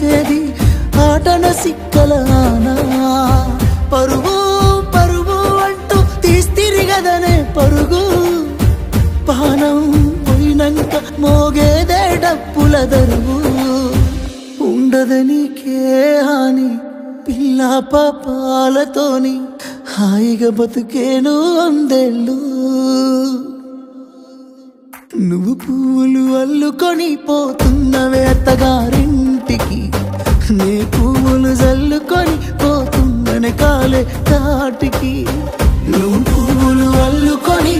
చేసేది ఆటన సిక్కలానా పరువు పరువు అంటూ తీస్తిరిగదనే పరుగు పానం పోయినంక మోగేదే డప్పుల దరువు ఉండదనికే హాని పిల్ల పాపాలతోని హాయిగా బతుకేను వందేళ్ళు నువ్వు పూలు అల్లుకొని పోతున్నవే అత్తగారింటికి నీ పూలు జల్లుకొని పోతున్ననే కాలే తాటికి నువ్వు పూలు అల్లుకొని